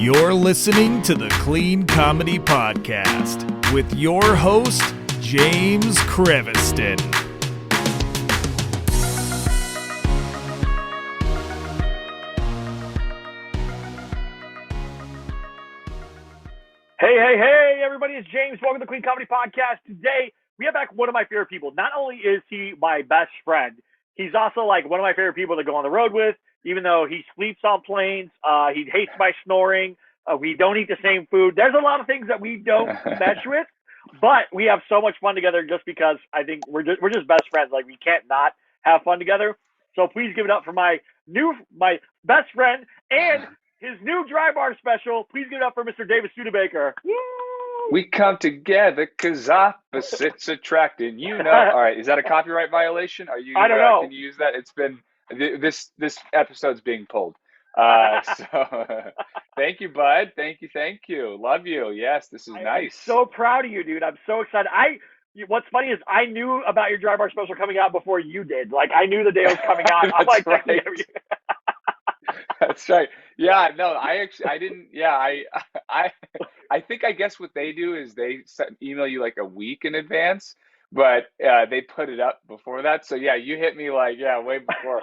You're listening to the Clean Comedy Podcast with your host, James Creviston. Hey, everybody, it's James. Welcome to the Clean Comedy Podcast. Today, we have back one of my favorite people. Not only is he my best friend, he's also like one of my favorite people to go on the road with, even though he sleeps on planes. He hates my snoring. We don't eat the same food. There's a lot of things that we don't mesh with, but we have so much fun together just because I think we're just best friends. Like, we can't not have fun together. So please give it up for my best friend and his new dry bar special. Please give it up for Mr. David Studebaker. Woo! We come together because opposites attract, and you know. All right, is that a copyright violation? Are you? I don't know. Can you use that? It's been this episode's being pulled. So thank you, bud. Thank you. Love you. Yes, this is nice. I'm so proud of you, dude. I'm so excited. What's funny is I knew about your dry bar special coming out before you did. Like, I knew the day it was coming out. I'm like, right. That's right. Yeah, no, I didn't. Yeah, I think, I guess what they do is they email you like a week in advance, but they put it up before that. So yeah, you hit me like, way before.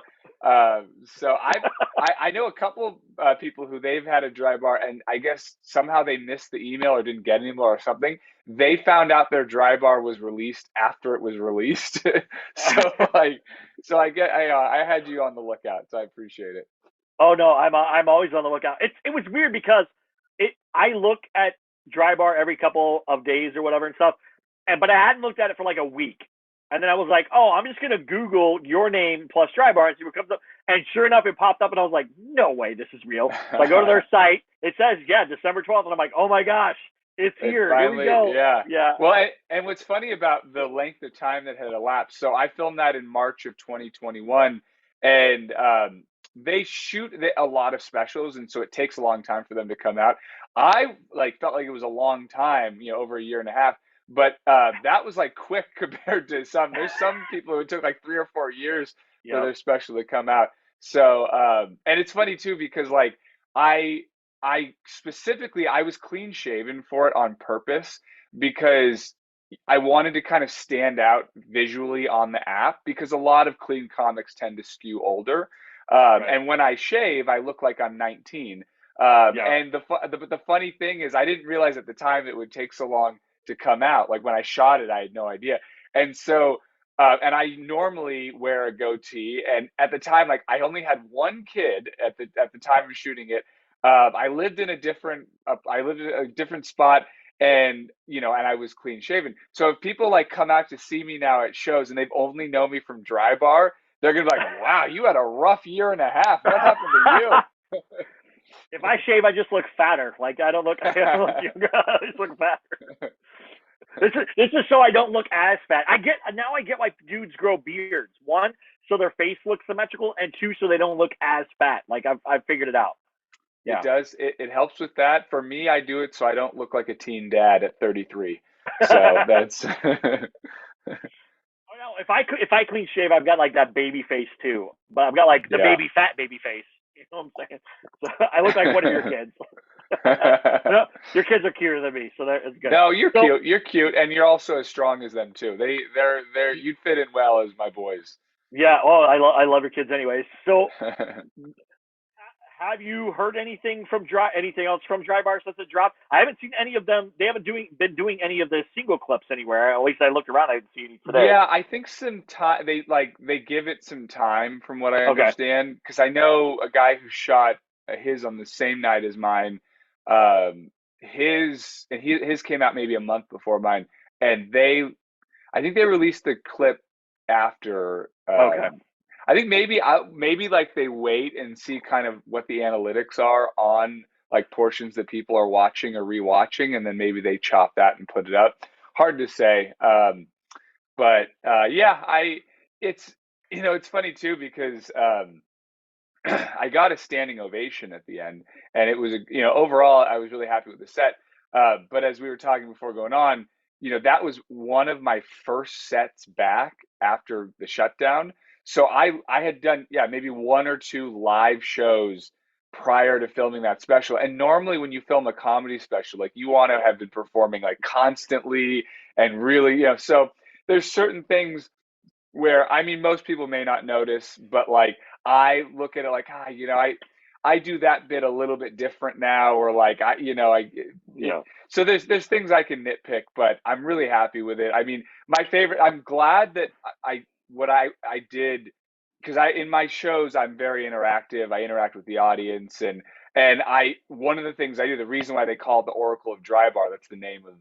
So I know a couple of people who they've had a dry bar, and I guess somehow they missed the email or didn't get an email or something. They found out their dry bar was released after it was released. So I had you on the lookout. So I appreciate it. Oh no, I'm always on the lookout. It was weird because I look at dry bar every couple of days or whatever and stuff, but I hadn't looked at it for like a week. And then I was like, I'm just gonna Google your name plus dry bar and see what comes up. And sure enough, it popped up, and I was like, no way, this is real. So I go to their site. It says, December 12th, and I'm like, oh my gosh, it's here. Finally, here we go. Yeah. Well, and what's funny about the length of time that had elapsed. So I filmed that in March of 2021, and they shoot a lot of specials, and so it takes a long time for them to come out. I felt like it was a long time, over a year and a half, but that was like quick compared to some. There's some people who took like 3 or 4 years for their special to come out. So and it's funny too, because like I specifically, I was clean shaven for it on purpose because I wanted to kind of stand out visually on the app, because a lot of clean comics tend to skew older. Right. And when I shave, I look like I'm 19. And the funny thing is, I didn't realize at the time it would take so long to come out. Like, when I shot it, I had no idea. And so, and I normally wear a goatee. And at the time, like, I only had one kid at the time of shooting it. I lived in a different spot, and and I was clean shaven. So if people like come out to see me now at shows and they've only known me from dry bar, they're gonna be like, wow, you had a rough year and a half. What happened to you? If I shave, I just look fatter. Like, I don't look younger. I just look fatter. This is so I don't look as fat. I get why dudes grow beards. One, so their face looks symmetrical, and two, so they don't look as fat. Like, I've figured it out. Yeah. It does. It helps with that. For me, I do it so I don't look like a teen dad at 33. So that's. If I clean shave, I've got like that baby face too, but I've got like the fat baby face. You know what I'm saying? So I look like one of your kids. Your kids are cuter than me, so it's good. No, cute. You're cute, and you're also as strong as them too. They're you'd fit in well as my boys. Yeah. Oh, I love your kids anyways. So. Have you heard anything else from dry bar since it dropped? I haven't seen any of them. They haven't been doing any of the single clips anywhere. At least I looked around. I didn't see any today. Yeah, I think some time they give it some time, from what I understand, because I know a guy who shot his on the same night as mine. His came out maybe a month before mine, and I think they released the clip after. I think maybe like they wait and see kind of what the analytics are on like portions that people are watching or rewatching, and then maybe they chop that and put it up. Hard to say. It's funny too, because I got a standing ovation at the end, and it was overall I was really happy with the set. But as we were talking before going on, that was one of my first sets back after the shutdown. So I had done, maybe 1 or 2 live shows prior to filming that special. And normally when you film a comedy special, like you want to have been performing like constantly and really, so there's certain things where, I mean, most people may not notice, but like I look at it like, I do that bit a little bit different now, or like so there's things I can nitpick, but I'm really happy with it. I mean, my favorite, I'm glad that what I did, because in my shows I'm very interactive. I interact with the audience, and one of the things I do, the reason why they call it the Oracle of Dry Bar, that's the name of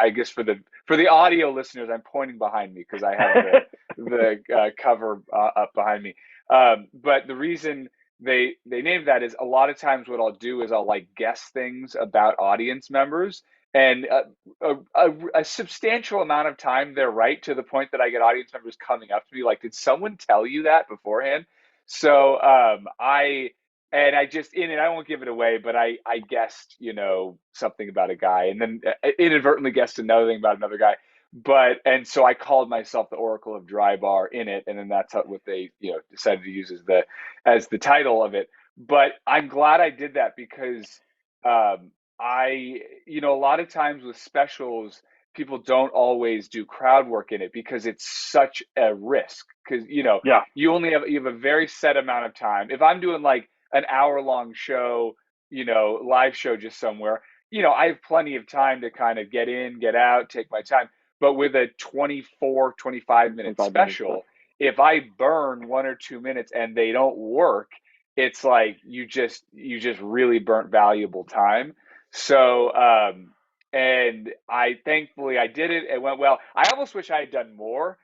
I guess for the audio listeners, I'm pointing behind me because I have the cover up behind me. But the reason they named that is, a lot of times what I'll do is I'll like guess things about audience members, and a substantial amount of time they're right, to the point that I get audience members coming up to me like, did someone tell you that beforehand? So I just, in it, I won't give it away, but I guessed, something about a guy, and then inadvertently guessed another thing about another guy. And so I called myself the Oracle of Dry Bar in it, and then that's what they, decided to use as the title of it. But I'm glad I did that, because a lot of times with specials, people don't always do crowd work in it because it's such a risk. Because you have a very set amount of time. If I'm doing like an hour-long show, live show just somewhere, I have plenty of time to kind of get in, get out, take my time. But with a 24, 25-minute special, if I burn 1 or 2 minutes and they don't work, it's like you just really burnt valuable time. So, and thankfully I did it. It went well. I almost wish I had done more,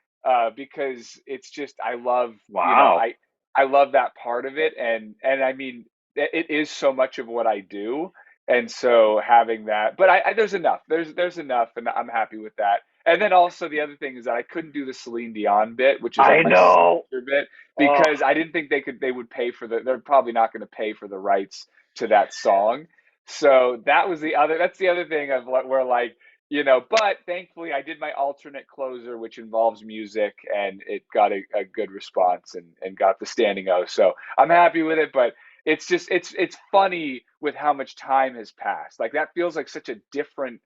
because it's just, I love, I love that part of it. And I mean, it is so much of what I do. And so having that, but there's enough, there's enough, and I'm happy with that. And then also the other thing is that I couldn't do the Celine Dion bit, which is like my signature bit, because I didn't think they would pay for they're probably not going to pay for the rights to that song. So that's the other thing of where like, but thankfully I did my alternate closer, which involves music, and it got a good response, and got the standing O. So I'm happy with it, but it's just, it's funny with how much time has passed. Like that feels like such a different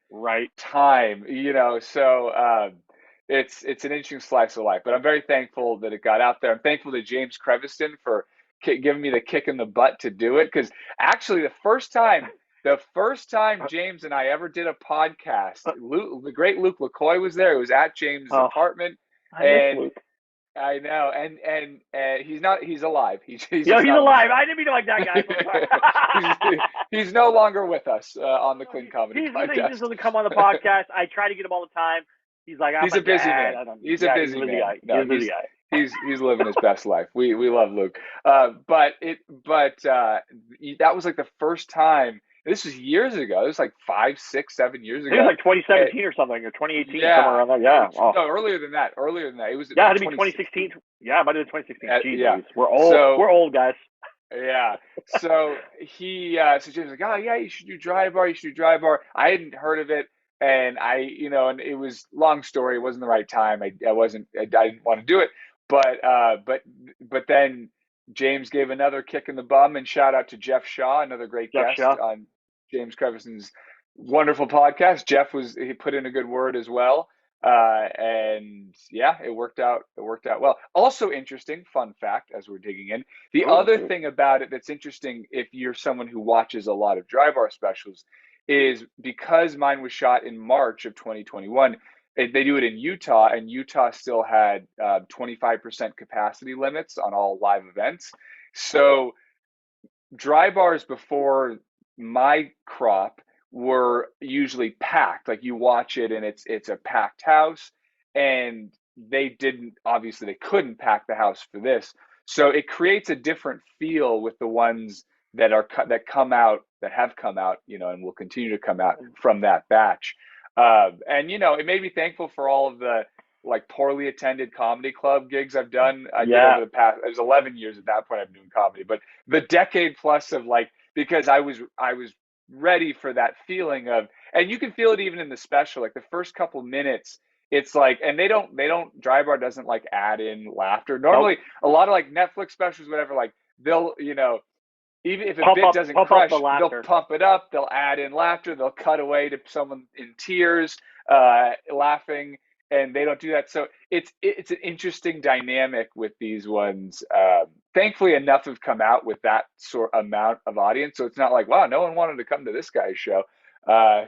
time, so it's an interesting slice of life, but I'm very thankful that it got out there. I'm thankful to James Creviston for giving me the kick in the butt to do it. Because actually the first time James and I ever did a podcast, the great Luke LaCoy was there. It was at James' apartment. I know, and he's alive. He's alive. I didn't mean it like that, guy. He's no longer with us on the Clean Comedy Podcast. He just doesn't come on the podcast. I try to get him all the time. He's like, he's a busy man. He's a busy man. He's a busy guy. He's living his best life. We love Luke. But that was like the first time. This was years ago. It was like 5, 6, 7 years ago. It was like 2017 or something, or 2018, somewhere around there. Yeah. No, earlier than that. It was. Yeah, it had to be 2016. Yeah, it might have been 2016. Yeah. We're old. We're old, guys. Yeah. So so James was like, oh yeah, you should do Dry Bar. I hadn't heard of it, and and it was, long story. It wasn't the right time. I didn't want to do it, but then James gave another kick in the bum, and shout out to Jeff Shaw, another great guest on James Creviston's wonderful podcast. He put in a good word as well. And yeah, it worked out well. Also interesting, fun fact, as we're digging in, the other thing about it that's interesting, if you're someone who watches a lot of Dry Bar specials, is because mine was shot in March of 2021, they do it in Utah, and Utah still had 25% capacity limits on all live events. So Dry Bars before my crop were usually packed. Like you watch it and it's a packed house, and they couldn't pack the house for this. So it creates a different feel with the ones that have come out, and will continue to come out from that batch. And it made me thankful for all of the like poorly attended comedy club gigs I've done. Did over the past, it was 11 years at that point I've been doing comedy, but the decade plus of like, because I was ready for that feeling of, and you can feel it even in the special, like the first couple minutes, it's like, and they don't Dry Bar doesn't like add in laughter. Normally a lot of like Netflix specials, whatever, like they'll, even if a bit doesn't crush, the they'll laughter. pump it up. They'll add in laughter. They'll cut away to someone in tears, laughing, and they don't do that. So it's an interesting dynamic with these ones. Thankfully, enough have come out with that sort amount of audience, so it's not like, wow, no one wanted to come to this guy's show. Yeah,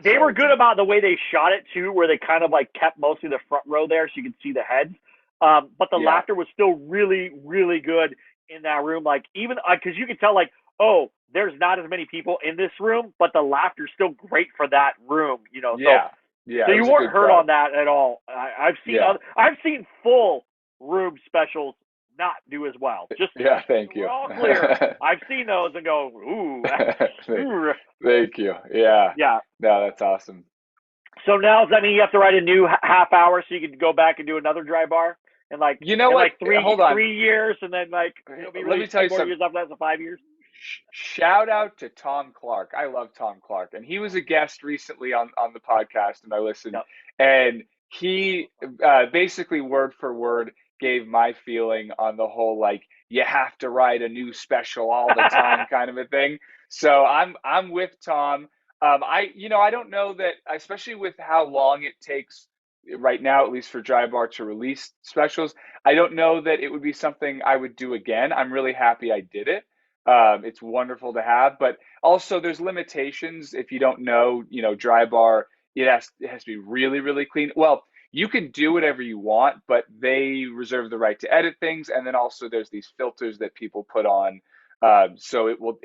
They were good about the way they shot it too, where they kind of like kept mostly the front row there, so you could see the heads. But the laughter was still really, really good in that room. Like even because you could tell, like, oh, there's not as many people in this room, but the laughter's still great for that room. You know, so you weren't hurt on that at all. I've seen full room specials not do as well. Just thank you. We're all clear. I've seen those and go, ooh. Thank you. Yeah. No, that's awesome. So now does that mean you have to write a new half hour so you can go back and do another dry bar? And like, you know what? Like 3 years, and then like it'll be let me tell you something. Years after that, so 5 years. Shout out to Tom Clark. I love Tom Clark, and he was a guest recently on the podcast, and I listened, and he basically word for word gave my feeling on the whole, like, you have to write a new special all the time kind of a thing. So I'm with Tom. I don't know that, especially with how long it takes right now, at least for Dry Bar to release specials, I don't know that it would be something I would do again. I'm really happy I did it. It's wonderful to have, but also there's limitations. If you don't know, Dry Bar, it has to be really, really clean. Well, you can do whatever you want, but they reserve the right to edit things. And then also there's these filters that people put on. So it'll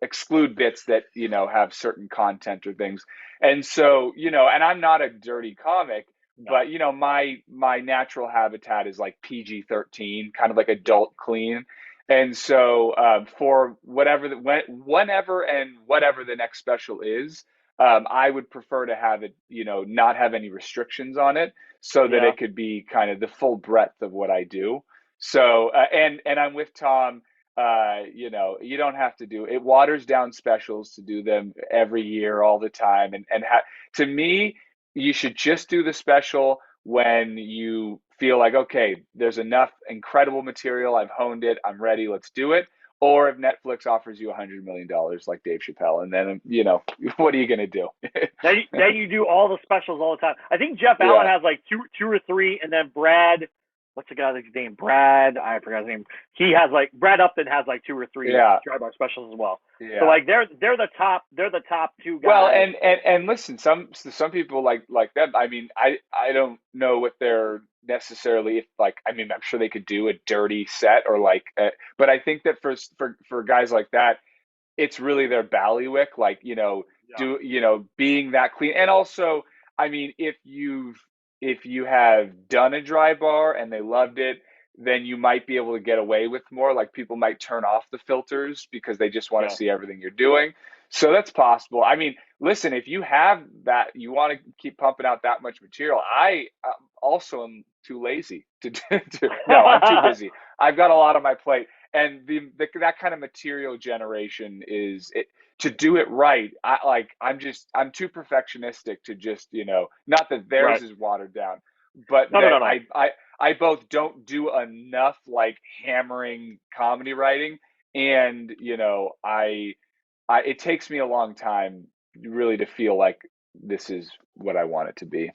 exclude bits that, have certain content or things. And so, and I'm not a dirty comic, but my natural habitat is like PG-13, kind of like adult clean. And so for whenever the next special is, I would prefer to have it, not have any restrictions on it, so that it could be kind of the full breadth of what I do. So and I'm with Tom. You don't have to do it. Waters down specials to do them every year, all the time. To me, you should just do the special when you feel like, okay, there's enough incredible material. I've honed it. I'm ready. Let's do it. Or if Netflix offers you $100 million like Dave Chappelle, and then, what are you going to do? then you do all the specials all the time. I think Jeff Allen has like two or three, and then Brad, what's the guy's name? Brad, I forgot his name. He has like, Brad Upton has like 2 or 3 Dry Bar specials as well. Yeah. So like they're the top two guys. Well, and listen, some people like them. I mean, I don't know what they're necessarily like. I mean, I'm sure they could do a dirty set or like, but I think that for guys like that, it's really their ballywick, like, being that clean. And also, I mean, if you have done a dry bar and they loved it, then you might be able to get away with more. Like, people might turn off the filters because they just want to see everything you're doing. So that's possible. I mean, listen, if you have that, you want to keep pumping out that much material. I also am too lazy to no, I'm too busy. I've got a lot on my plate. And that kind of material generation is it, to do it right. I'm too perfectionistic to just, not that theirs is watered down, but I both don't do enough like hammering comedy writing, and it takes me a long time really to feel like this is what I want it to be.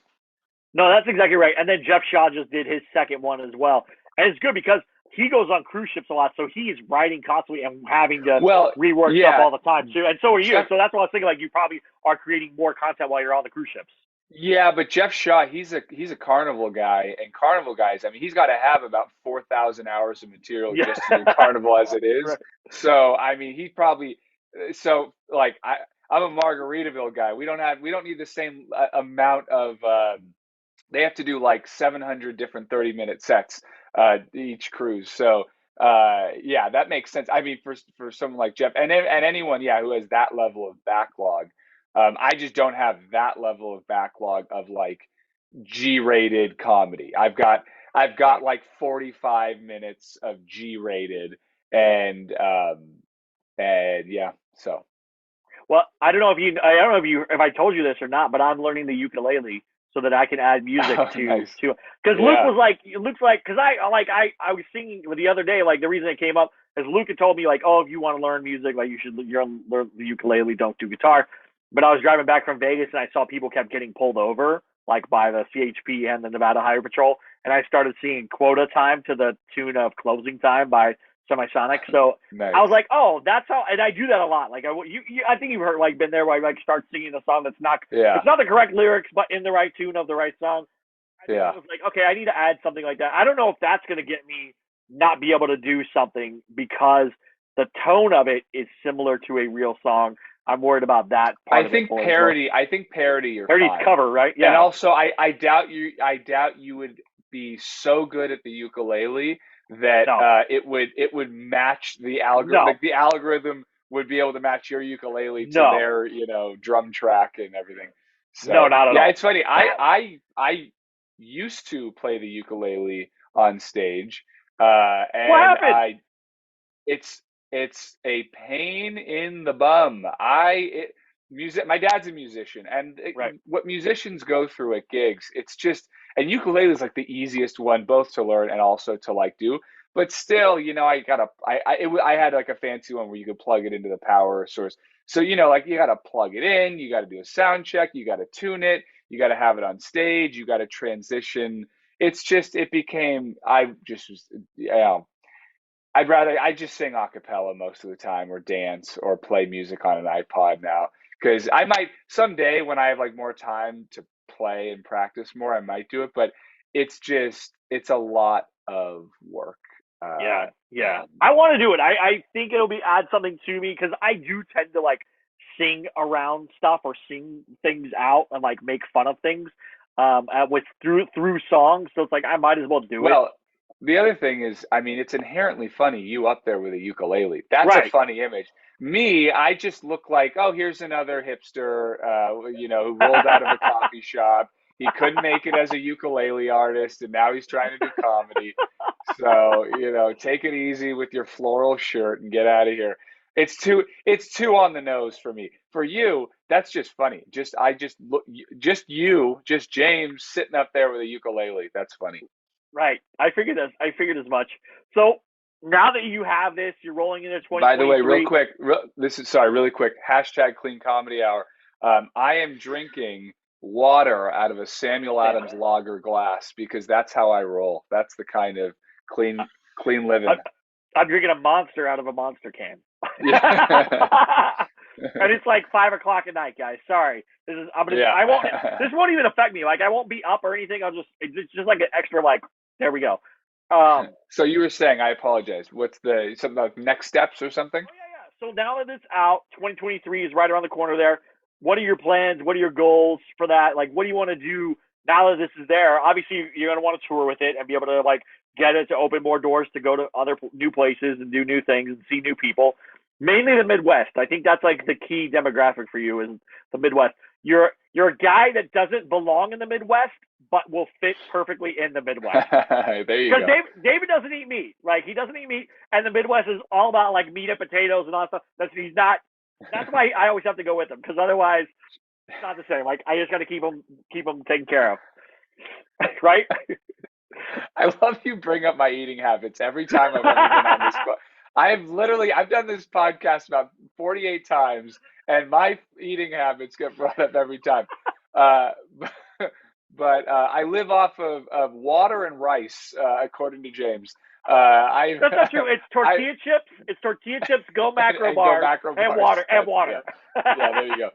No, that's exactly right. And then Jeff Shaw just did his second one as well, and it's good because he goes on cruise ships a lot, so he's writing constantly and having to rework stuff all the time too. And so are you. So that's what I was thinking. Like, you probably are creating more content while you're on the cruise ships. Yeah, but Jeff Shaw, he's a Carnival guy, and Carnival guys, I mean, he's got to have about 4,000 hours of material just to do Carnival as it is. Right. So I mean, he probably like I'm a Margaritaville guy. We don't need the same amount of. They have to do like 700 different 30-minute sets each cruise. So that makes sense. I mean, for someone like Jeff and anyone who has that level of backlog. I just don't have that level of backlog of like G-rated comedy. I've got like 45 minutes of G-rated and so. Well, I don't know if I told you this or not, but I'm learning the ukulele. so that I can add music Nice. because Luke's like, because I was singing the other day, like the reason it came up is Luke had told me like, oh, if you want to learn music, like you should learn the ukulele, don't do guitar. But I was driving back from Vegas and I saw people kept getting pulled over, like by the CHP and the Nevada Highway Patrol, and I started singing Quota Time to the tune of Closing Time by Semisonic. So Nice. I was like, oh, that's how, and I do that a lot. Like I think you've heard, like, been there where I like start singing a song that's not, it's not the correct lyrics, but in the right tune of the right song. I was like, okay, I need to add something like that. I don't know if that's going to get me not be able to do something because the tone of it is similar to a real song. I'm worried about that part. I think parody. You're parody's fine. Cover, right? Yeah. And also, I doubt you would be so good at the ukulele that it would match the algorithm. No. Like the algorithm would be able to match your ukulele to their drum track and everything. So, no, not at all. Yeah, it's funny. I used to play the ukulele on stage, and what happened? It's a pain in the bum. My dad's a musician, and what musicians go through at gigs, it's just, and ukulele is like the easiest one both to learn and also to like do. But still, I had like a fancy one where you could plug it into the power source. So, like you got to plug it in, you got to do a sound check, you got to tune it, you got to have it on stage, you got to transition. I just sing a cappella most of the time or dance or play music on an iPod now. Because I might someday when I have like more time to play and practice more, I might do it. But it's a lot of work. Yeah. I want to do it. I think it'll add something to me because I do tend to like sing around stuff or sing things out and like make fun of things through songs. So it's like I might as well do it. Well, the other thing is, I mean, it's inherently funny. You up there with a ukulele. That's a funny image. Me, I just look like, oh, here's another hipster, who rolled out of a coffee shop. He couldn't make it as a ukulele artist, and now he's trying to do comedy. So, take it easy with your floral shirt and get out of here. It's too on the nose for me. For you, that's just funny. Just James sitting up there with a ukulele. That's funny. Right. I figured as much. So now that you have this, you're rolling into 2023. By the way, real quick, really quick. # Clean Comedy Hour. I am drinking water out of a Samuel Adams lager glass because that's how I roll. That's the kind of clean living. I'm drinking a Monster out of a Monster can. Yeah. And it's like 5:00 at night, guys. Sorry. This won't even affect me. Like I won't be up or anything. It's just like an extra, like, there we go. So you were saying, I apologize. What's something like next steps or something? Oh, yeah. So now that it's out, 2023 is right around the corner there. What are your plans? What are your goals for that? Like, what do you want to do now that this is there? Obviously, you're going to want to tour with it and be able to like get it to open more doors to go to other new places and do new things and see new people. Mainly the Midwest. I think that's like the key demographic for you is the Midwest. You're a guy that doesn't belong in the Midwest, but will fit perfectly in the Midwest. There you go. Because David doesn't eat meat. Like he doesn't eat meat, and the Midwest is all about like meat and potatoes and all that stuff. That's why I always have to go with him because otherwise it's not the same. Like I just got to keep him taken care of, right? I love you bring up my eating habits every time I've ever been on this. I've done this podcast about 48 times, and my eating habits get brought up every time. But I live off of water and rice, according to James. That's not true. It's tortilla chips. It's tortilla chips. Go macro bars and water. Yeah, there you go.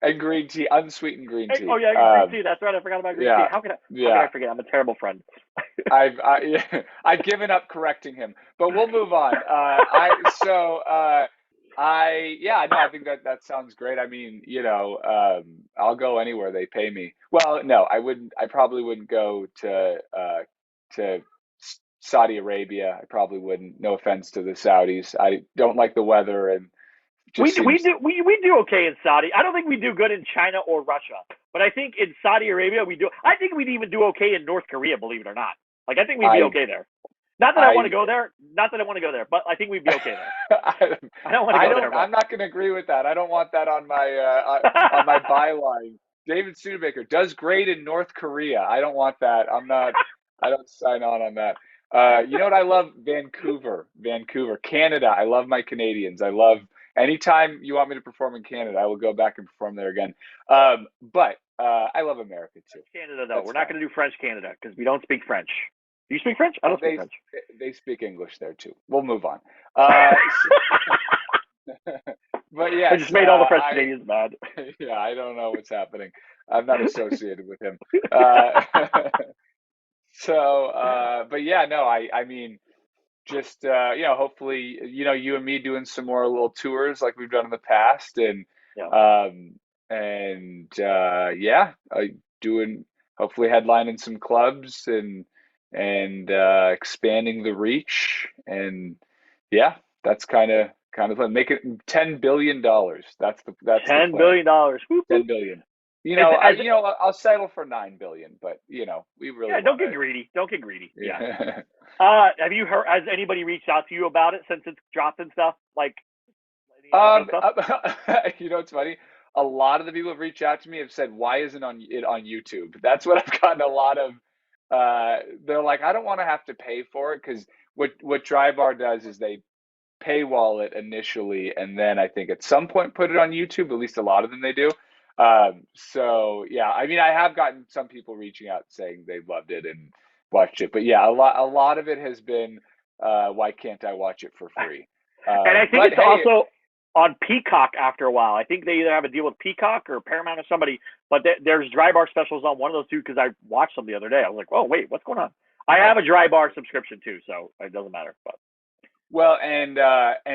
And green tea, unsweetened green tea. Oh yeah, green tea. That's right. I forgot about green tea. How can I forget? I'm a terrible friend. I've given up correcting him, but we'll move on. I think that sounds great. I mean, I'll go anywhere they pay me. Well, no, I wouldn't. I probably wouldn't go to Saudi Arabia. I probably wouldn't. No offense to the Saudis. I don't like the weather and. We do okay in Saudi. I don't think we do good in China or Russia, but I think in Saudi Arabia we do. I think we'd even do okay in North Korea, believe it or not. Like I think we'd be okay there. Not that I want to go there. Not that I want to go there, but I think we'd be okay there. I don't want to go there. I'm not going to agree with that. I don't want that on my on my byline. David Studebaker does great in North Korea. I don't want that. I don't sign on that. You know what I love? Vancouver, Canada. I love my Canadians. I love anytime you want me to perform in Canada, I will go back and perform there again. But I love America too. Canada, though. We're not going to do French Canada because we don't speak French. Do you speak French? I don't speak French. They speak English there too. We'll move on. But yeah, I just made all the French Canadians mad. Yeah, I don't know what's happening. I'm not associated with him. But yeah, no, I mean, just hopefully, you and me doing some more little tours like we've done in the past, and doing hopefully headlining some clubs and expanding the reach, and yeah, that's kind of fun. Make it $10 billion. That's $10 billion. $10 billion. I'll settle for $9 billion, but we really don't get greedy. Don't get greedy. Yeah. Have you heard? Has anybody reached out to you about it since it's dropped and stuff? Like, it's funny. A lot of the people who have reached out to me have said, "Why isn't it on YouTube?" That's what I've gotten a lot of. They're like, "I don't want to have to pay for it," because what Dry Bar does is they paywall it initially, and then I think at some point put it on YouTube. At least a lot of them they do. So yeah, I mean, I have gotten some people reaching out saying they loved it and watched it, but yeah, a lot of it has been, why can't I watch it for free? And I think it's also on Peacock after a while. I think they either have a deal with Peacock or Paramount or somebody, but there's Dry Bar specials on one of those two because I watched them the other day. I was like, oh wait, what's going on? I have a Dry Bar subscription too, so it doesn't matter. But well, and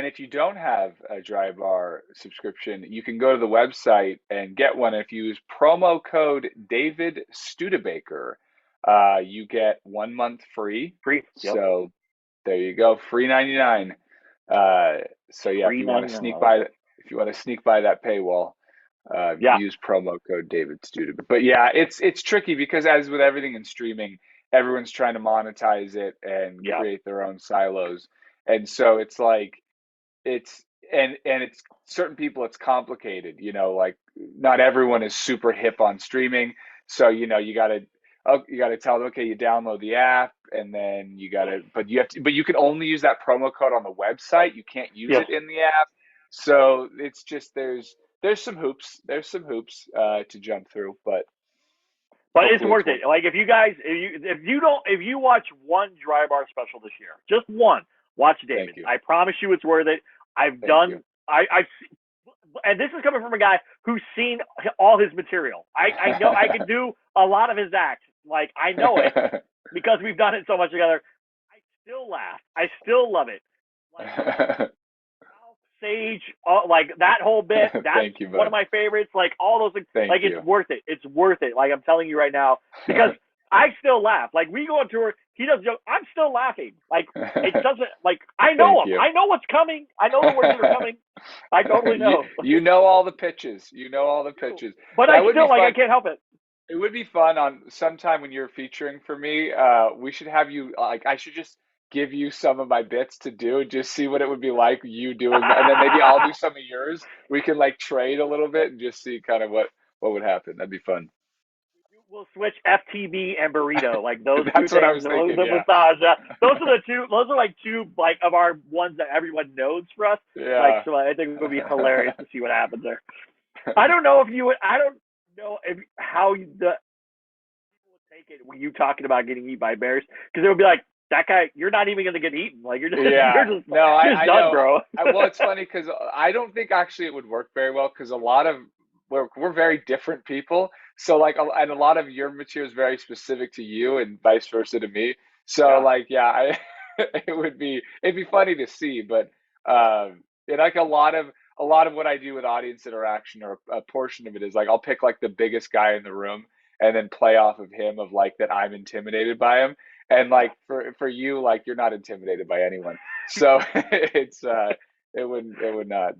if you don't have a Dry Bar subscription, you can go to the website and get one. If you use promo code David Studebaker, you get 1 month free. Yep. So there you go, free 99. So yeah, if you want to sneak by that paywall, use promo code David Studebaker. But yeah, it's tricky because as with everything in streaming, everyone's trying to monetize it and create their own silos. And so it's like, it's certain people, it's complicated, like not everyone is super hip on streaming. So, you got to tell them, okay, you download the app and then but you can only use that promo code on the website. You can't use it in the app. So it's just, there's some hoops, to jump through, but it's worth it. Like if you watch one Dry Bar special this year, just one, watch David. I promise you it's worth it. I've and this is coming from a guy who's seen all his material. I know I can do a lot of his acts. Like I know it because we've done it so much together. I still laugh. I still love it. Like, Sage, like that whole bit. That's one of my favorites. Like all those things. It's worth it. It's worth it. Like I'm telling you right now, because I still laugh. Like we go on tour, he does joke. I'm still laughing. Like it doesn't. Like I know him. I know what's coming. I know the words that are coming. I totally know. You know all the pitches. But I still I can't help it. It would be fun on sometime when you're featuring for me. We should have you. Like I should just give you some of my bits to do, just see what it would be like you doing, and then maybe I'll do some of yours. We can like trade a little bit and just see kind of what would happen. That'd be fun. We'll switch FTB and burrito, like those That's two what things. I was thinking, massage. Those are the two. Those are like two like of our ones that everyone knows for us. Yeah. Like, so I think it would be hilarious to see what happens there. I don't know if you would. I don't know how the people would take it when you talking about getting eaten by bears, because it would be like, that guy, you're not even going to get eaten. Like you're just, I done, know. Bro. Well, it's funny because I don't think actually it would work very well because a lot of we're very different people. So like, and a lot of your material is very specific to you, and vice versa to me. So it'd be funny to see, but like a lot of what I do with audience interaction, or a portion of it, is like I'll pick like the biggest guy in the room and then play off of him of like that I'm intimidated by him. And like for you, like you're not intimidated by anyone, so it would not.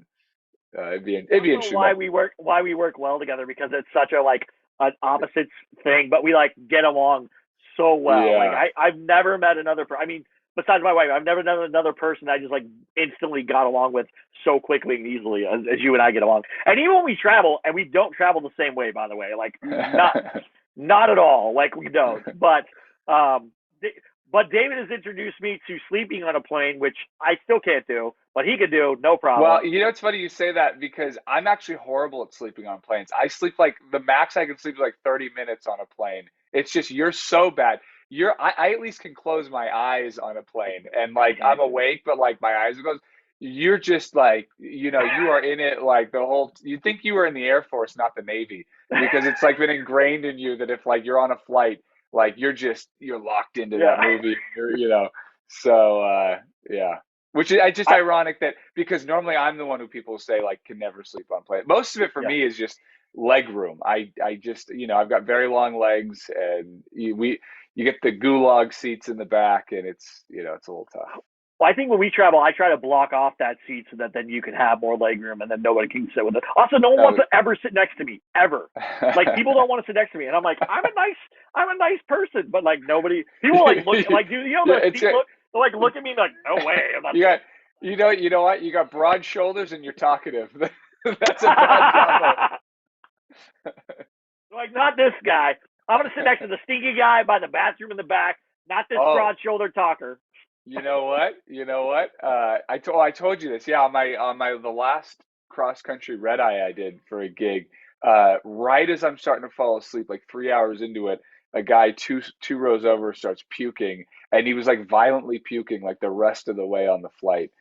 It'd be interesting. Why we work well together, because it's such a like an opposites thing, but we like get along so well. Yeah. Like I've never met another. I mean, besides my wife, I've never known another person that I just like instantly got along with so quickly and easily as you and I get along. And even when we travel, and we don't travel the same way, by the way, like not at all, like we don't. But David has introduced me to sleeping on a plane, which I still can't do, but he can do, no problem. Well, it's funny you say that because I'm actually horrible at sleeping on planes. I sleep like the max I can sleep is like 30 minutes on a plane. It's just you're so bad. I at least can close my eyes on a plane and like I'm awake, but like my eyes are closed. You're just like, you are in it like the whole, you'd think you were in the Air Force, not the Navy, because it's like been ingrained in you that if like you're on a flight, like you're locked into that movie, yeah. Which is just ironic that because normally I'm the one who people say like can never sleep on plane. Most of it for me is just leg room. I just I've got very long legs and you get the gulag seats in the back and it's it's a little tough. Well, I think when we travel, I try to block off that seat so that then you can have more leg room and then nobody can sit with it. Also, no one wants to ever sit next to me, ever. Like people don't want to sit next to me, and I'm like, I'm a nice person, but like nobody. People like look like do the seat look? They like look at me like, no way. I'm not you know what? You got broad shoulders and you're talkative. That's a bad combo. Like not this guy. I'm gonna sit next to the stinky guy by the bathroom in the back. Not this broad shouldered talker. You know what? I told you this. Yeah, on the last cross country red eye I did for a gig. Right as I'm starting to fall asleep, like 3 hours into it, a guy two rows over starts puking, and he was like violently puking like the rest of the way on the flight.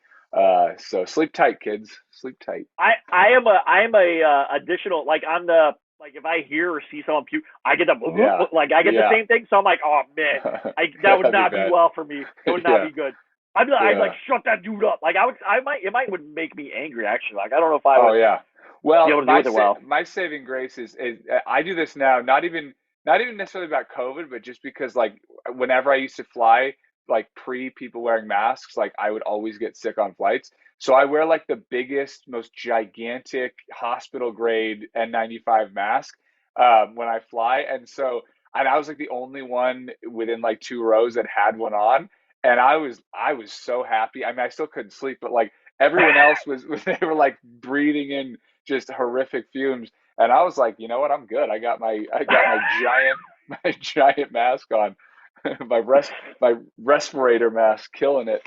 So sleep tight, kids. Sleep tight. I am a additional like on the. Like if I hear or see someone puke, I get the same thing. So I'm like, oh man, that would not be well for me. It would not be good. I'd like shut that dude up. Like it might would make me angry actually. Like I don't know if I would. Oh yeah. Well, be able to do it my saving grace is I do this now. Not even necessarily about COVID, but just because like whenever I used to fly, like pre people wearing masks, like I would always get sick on flights. So I wear like the biggest, most gigantic hospital grade N95 mask when I fly. And I was like the only one within like 2 rows that had one on. And I was so happy. I mean, I still couldn't sleep, but like everyone else they were like breathing in just horrific fumes. And I was like, you know what? I'm good. I got my giant mask on, my respirator mask, killing it.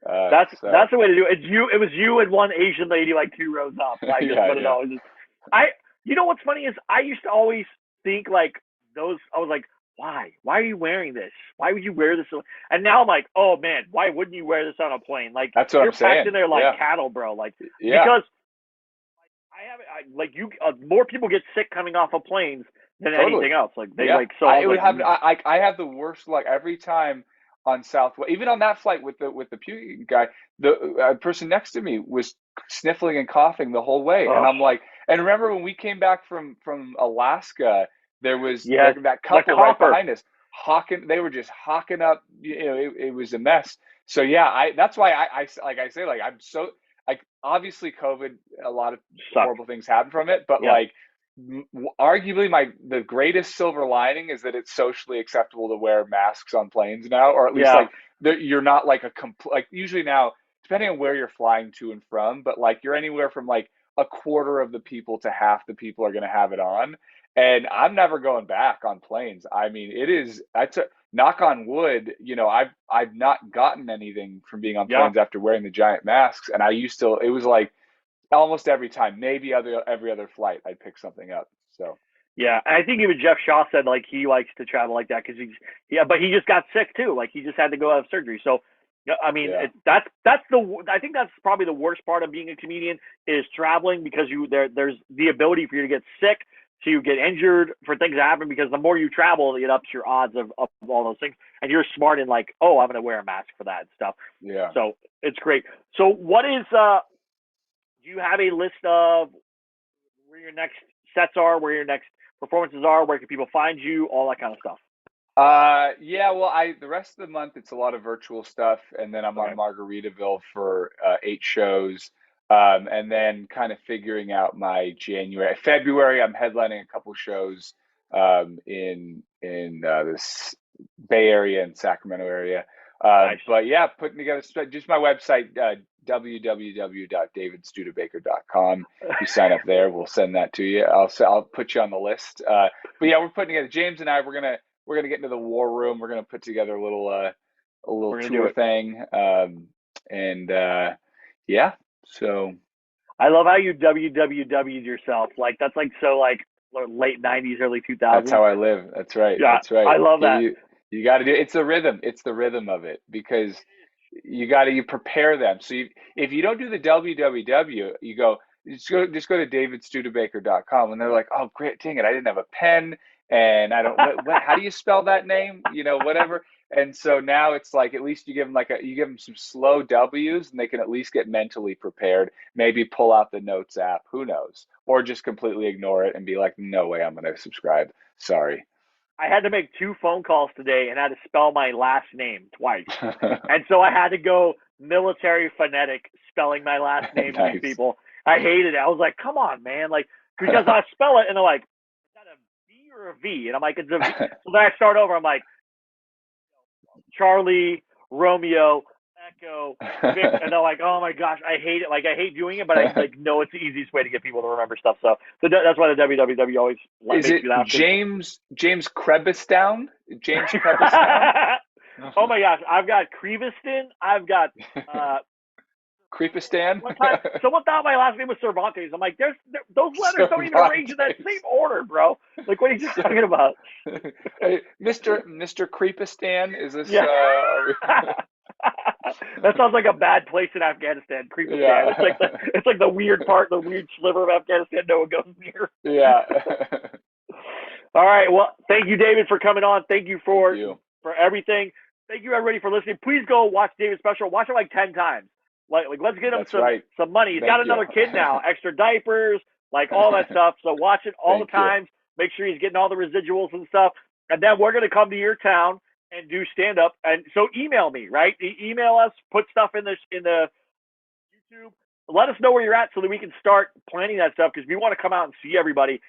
That's the way to do it. It was you and one Asian lady like 2 rows up. I just want to know. You know what's funny is I used to always think like those. I was like, why? Why are you wearing this? Why would you wear this? And now I'm like, oh man, why wouldn't you wear this on a plane? Like that's what you're I'm saying. packed in there like cattle, bro. Like because more people get sick coming off of planes than anything else. Like they I have the worst luck every time. On Southwest, even on that flight with the puking guy, the person next to me was sniffling and coughing the whole way, and I'm like, and remember when we came back from Alaska, there was that couple right behind us hawking. They were just hawking up. It was a mess. So that's why I say I'm so like obviously COVID, a lot of horrible things happen from it, but like. Arguably the greatest silver lining is that it's socially acceptable to wear masks on planes now, or at least you're not like like usually now, depending on where you're flying to and from, but like you're anywhere from like a quarter of the people to half the people are going to have it on. And I'm never going back on planes. I mean, that's a knock on wood, I've not gotten anything from being on planes after wearing the giant masks. And it was like, almost every time, maybe every other flight, I'd pick something up. So yeah, and I think even Jeff Shaw said like he likes to travel like that because but he just got sick too. Like he just had to go have surgery. So I mean, I think that's probably the worst part of being a comedian is traveling because there's the ability for you to get sick, so you get injured, for things to happen. Because the more you travel, it ups your odds of all those things. And you're smart in like, oh, I'm going to wear a mask for that and stuff. Yeah. So it's great. So what is do you have a list of where your next sets are, where your next performances are, where can people find you, all that kind of stuff? Well, the rest of the month it's a lot of virtual stuff, and then I'm on Margaritaville for 8 shows, and then kind of figuring out my February. I'm headlining a couple shows in this Bay Area and Sacramento area. Nice. But yeah, putting together just my website, www.davidstudebaker.com. If you sign up there, we'll send that to you. I'll put you on the list. But yeah, we're putting together. James and I, we're gonna get into the war room. We're gonna put together a little tour thing. Yeah. So I love how you www'd yourself. Like that's like so like late 90s, early 2000s. That's how I live. That's right. Yeah, That's right. I love that. You got to do. It's the rhythm. It's the rhythm of it, because you prepare them. So if you don't do the www, you just go to davidstudebaker.com, and they're like, oh great, dang it, I didn't have a pen, and I don't how do you spell that name, whatever. And so now it's like, at least you give them some slow W's, and they can at least get mentally prepared, maybe pull out the notes app, who knows, or just completely ignore it and be like, no way I'm going to subscribe, sorry. I had to make 2 phone calls today and had to spell my last name twice. And so I had to go military phonetic spelling my last name to these people. I hated it. I was like, come on, man. Like, because I spell it and they're like, is that a V or a V? And I'm like, it's a V. So then I start over. I'm like, Charlie, Romeo, Echo, Vic, and they're like, oh my gosh, I hate it. Like, I hate doing it, but I know it's the easiest way to get people to remember stuff. So that's why the www always makes me laugh. James Krebistown? James Krebistown? Oh my gosh, I've got Creviston. I've got Creepistan. Someone thought my last name was Cervantes. I'm like, those letters don't even arrange in that same order, bro. Like, what are you talking about? Hey, Mr. Creepistan, is this? Yeah. That sounds like a bad place in Afghanistan. Creepistan. Yeah. It's like the weird part, the weird sliver of Afghanistan no one goes near. Yeah. All right. Well, thank you, David, for coming on. Thank you for everything. Thank you, everybody, for listening. Please go watch David's special. Watch it like 10 times. Like let's get him some money. He's got another kid now, extra diapers, like all that stuff. So watch it all the time. Make sure he's getting all the residuals and stuff. And then we're going to come to your town and do stand up. And so email me, right? Email us, put stuff in the YouTube. Let us know where you're at so that we can start planning that stuff, because we want to come out and see everybody.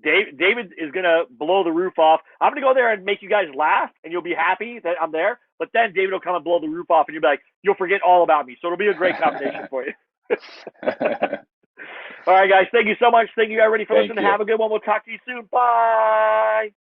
David is going to blow the roof off. I'm going to go there and make you guys laugh, and you'll be happy that I'm there. But then David will come and blow the roof off, and you'll be like, you'll forget all about me. So it'll be a great combination for you. All right, guys. Thank you so much. Thank you, everybody, for listening. Have a good one. We'll talk to you soon. Bye.